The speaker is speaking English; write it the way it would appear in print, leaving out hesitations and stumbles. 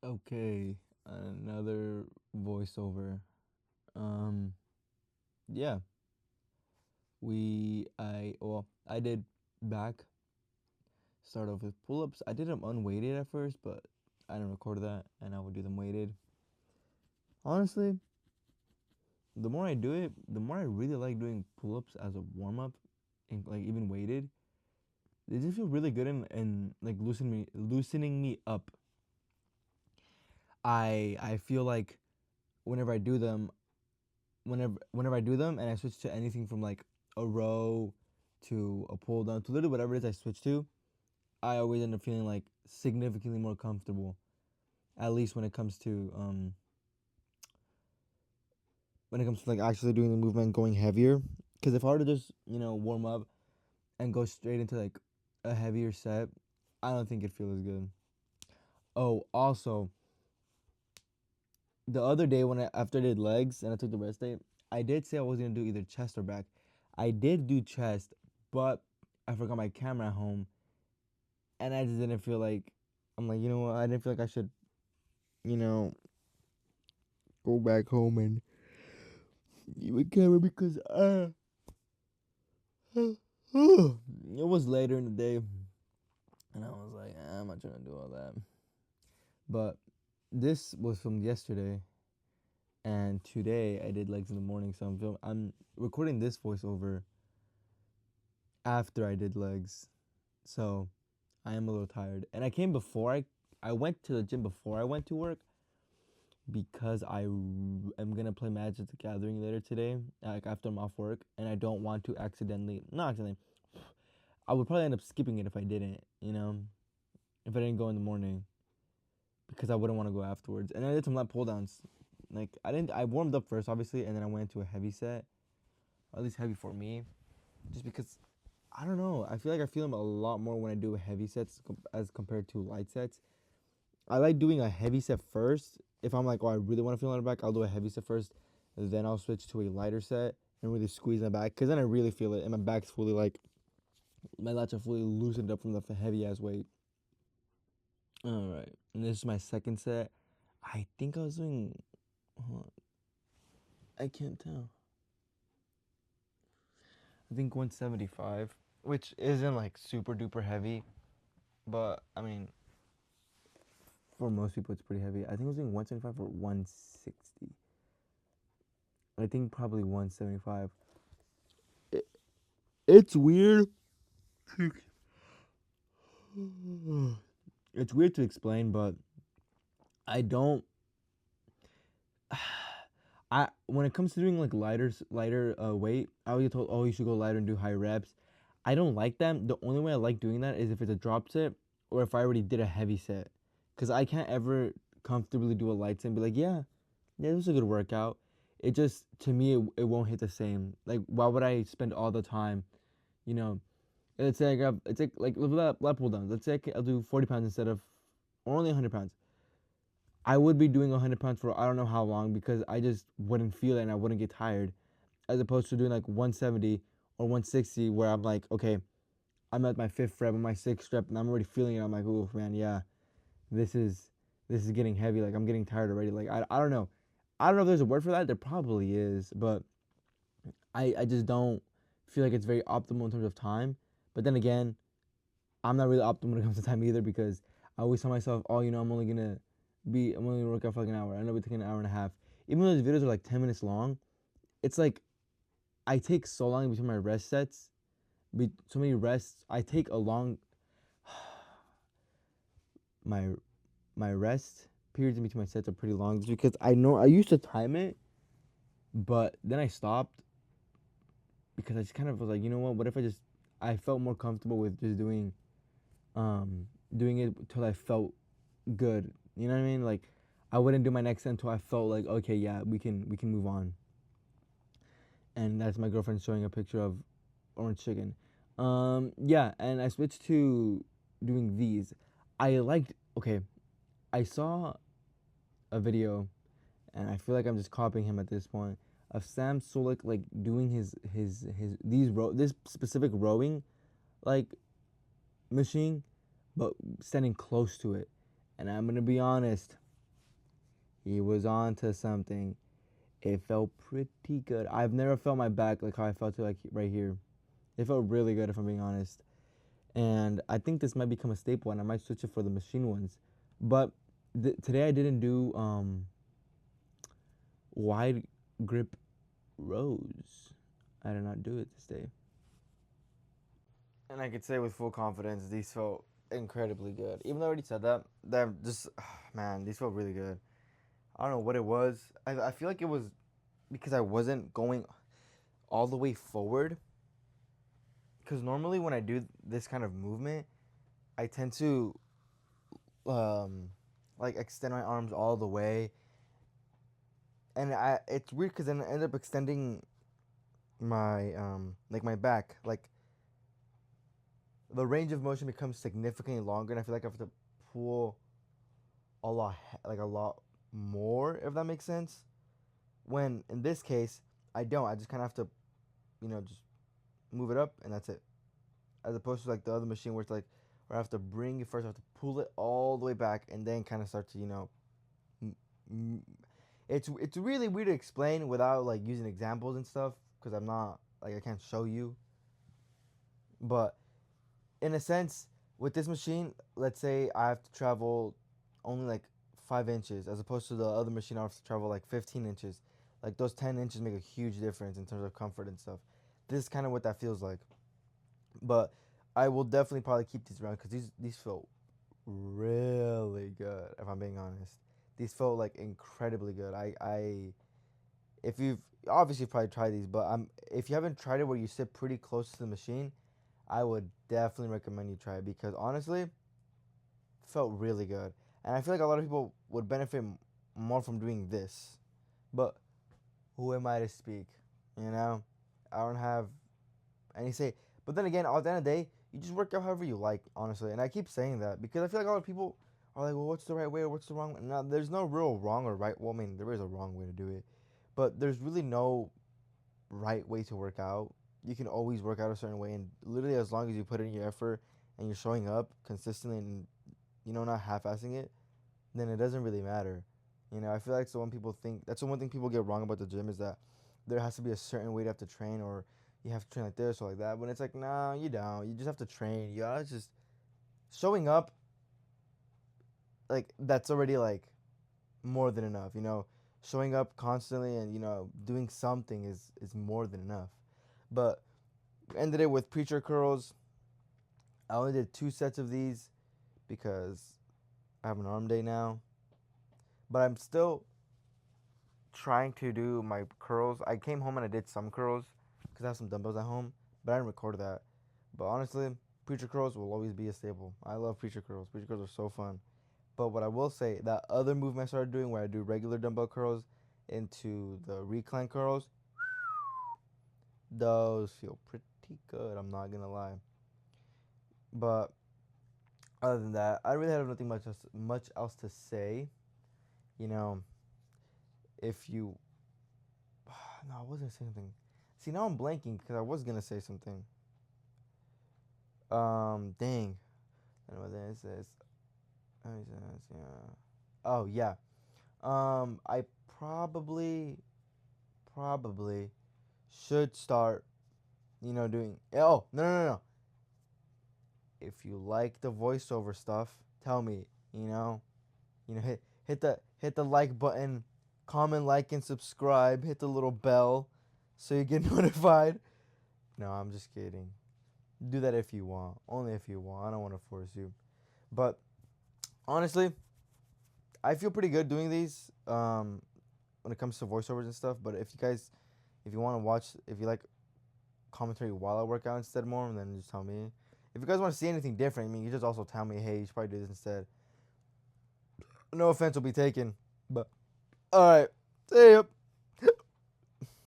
Okay, another voiceover. Um, yeah, I did back start off with pull-ups. I did them unweighted at first, but I didn't record that, and I would do them weighted. Honestly, the more I do it, the more I really like doing pull-ups as a warm-up, and like even weighted. They just feel really good and like loosening me up. I feel like whenever I do them, whenever I do them and I switch to anything from like a row to a pull down to literally whatever it is I switch to, I always end up feeling like significantly more comfortable. At least when it comes to like actually doing the movement, going heavier. Because if I were to just warm up and go straight into like a heavier set, I don't think it'd feel as good. Oh, also the other day after I did legs and I took the rest day, I did say I was gonna do either chest or back. I did do chest, but I forgot my camera at home, and I just didn't feel like. I'm like, you know what? I didn't feel like I should, you know, go back home and get my camera because it was later in the day, and I was like, I'm not trying to do all that. But this was filmed yesterday, and today I did legs in the morning, so I'm recording this voiceover after I did legs. So I am a little tired. And I came before I went to the gym before I went to work because am gonna play Magic the Gathering later today, like after I'm off work, and I don't want to not accidentally. I would probably end up skipping it if I didn't, if I didn't go in the morning because I wouldn't want to go afterwards. And I did some lat pull downs. Like I warmed up first obviously, and then I went to a heavy set, or at least heavy for me, just because I don't know. I feel like I feel them a lot more when I do heavy sets as compared to light sets. I like doing a heavy set first. If I'm like, oh, I really want to feel on the back, I'll do a heavy set first. Then I'll switch to a lighter set and really squeeze my back. Because then I really feel it. And my back's fully like, my lats are fully loosened up from the heavy ass weight. All right. And this is my second set. I think I was doing, I can't tell. I think 175, which isn't like super duper heavy. But I mean, for most people, it's pretty heavy. I think I was doing 175 or 160. I think probably 175. It, it's weird. It's weird to explain, but I don't. I when it comes to doing like lighter weight, I always get told, oh, you should go lighter and do high reps. I don't like that. The only way I like doing that is if it's a drop set or if I already did a heavy set, because I can't ever comfortably do a light set and be like, yeah, this was a good workout. It just to me it won't hit the same. Like, why would I spend all the time, you know? Let's say I grab, it's like lat pull downs. Let's say I'll do 40 pounds instead of or only 100 pounds. I would be doing 100 pounds for I don't know how long because I just wouldn't feel it and I wouldn't get tired, as opposed to doing like 170 or 160 where I'm like, okay, I'm at my fifth rep or my sixth rep and I'm already feeling it. I'm like, oh man, yeah, this is this is getting heavy. Like I'm getting tired already. Like I don't know. I don't know if there's a word for that. There probably is, but I just don't feel like it's very optimal in terms of time. But then again, I'm not really optimal when it comes to time either because I always tell myself, oh, I'm only gonna work out for like an hour. I know we're taking an hour and a half. Even though these videos are like 10 minutes long, it's like I take so long between my rest sets, so many rests. I take a long my my rest periods in between my sets are pretty long just because I know I used to time it, but then I stopped because I just kind of was like, you know what if I felt more comfortable with just doing it till I felt good. You know what I mean? Like I wouldn't do my next set until I felt like, okay, yeah, we can move on. And that's my girlfriend showing a picture of orange chicken. Yeah, and I switched to doing these. I liked okay, I saw a video and I feel like I'm just copying him at this point of Sam Sulek like doing his this specific rowing like machine, but standing close to it. And I'm gonna be honest, He was on to something. It felt pretty good. I've never felt my back like how I felt it like right here. It felt really good if I'm being honest. And I think this might become a staple, and I might switch it for the machine ones. But today I didn't do wide grip rows. I did not do it this day. And I could say with full confidence, these felt incredibly good. Even though I already said that, just, man, these felt really good. I don't know what it was. I feel like it was because I wasn't going all the way forward. Because normally when I do this kind of movement, I tend to um, like extend my arms all the way, and it's weird because then I end up extending my like my back, like the range of motion becomes significantly longer, and I feel like I have to pull a lot like a lot more, if that makes sense. When in this case, I don't. I just kind of have to, just move it up, and that's it. As opposed to like the other machine where it's like where I have to bring it first, I have to pull it all the way back, and then kind of start to m- m- it's really weird to explain without like using examples and stuff because I'm not like I can't show you. But in a sense, with this machine, let's say I have to travel only like 5 inches as opposed to the other machine I have to travel like 15 inches. Like those 10 inches make a huge difference in terms of comfort and stuff. This is kind of what that feels like. But I will definitely probably keep these around because these feel really good. If I'm being honest, these felt like incredibly good. If you've obviously probably tried these, but if you haven't tried it where you sit pretty close to the machine, I would definitely recommend you try it because honestly, it felt really good. And I feel like a lot of people would benefit more from doing this. But who am I to speak? You know, I don't have any say. But then again, at the end of the day, you just work out however you like, honestly. And I keep saying that because I feel like a lot of people are like, well, what's the right way or what's the wrong way? No, there's no real wrong or right. Well, I mean, there is a wrong way to do it, but there's really no right way to work out. You can always work out a certain way, and literally as long as you put in your effort and you're showing up consistently and not half-assing it, then it doesn't really matter. I feel like so when people think that's the one thing people get wrong about the gym is that there has to be a certain way to have to train or you have to train like this or like that. When it's like, nah, you don't. You just have to train. You gotta just showing up like that's already like more than enough. Showing up constantly and doing something is more than enough. But ended it with preacher curls. I only did 2 sets of these because I have an arm day now. But I'm still trying to do my curls. I came home and I did some curls because I have some dumbbells at home, but I didn't record that. But honestly, preacher curls will always be a staple. I love preacher curls. Preacher curls are so fun. But what I will say, that other movement I started doing where I do regular dumbbell curls into the recline curls, those feel pretty good. I'm not gonna lie. But other than that, I really have nothing much else to say. You know, if you no, I wasn't saying something. See, now I'm blanking because I was gonna say something. Dang. I don't know what that says. Yeah. Oh yeah. I probably should start. Doing. Oh no. If you like the voiceover stuff, tell me. Hit the like button, comment, like, and subscribe. Hit the little bell, so you get notified. No, I'm just kidding. Do that if you want. Only if you want. I don't want to force you. But honestly, I feel pretty good doing these when it comes to voiceovers and stuff. But if you want to watch, if you like commentary while I work out instead more, then just tell me. If you guys want to see anything different, you just also tell me, hey, you should probably do this instead. No offense will be taken. But, alright. See ya.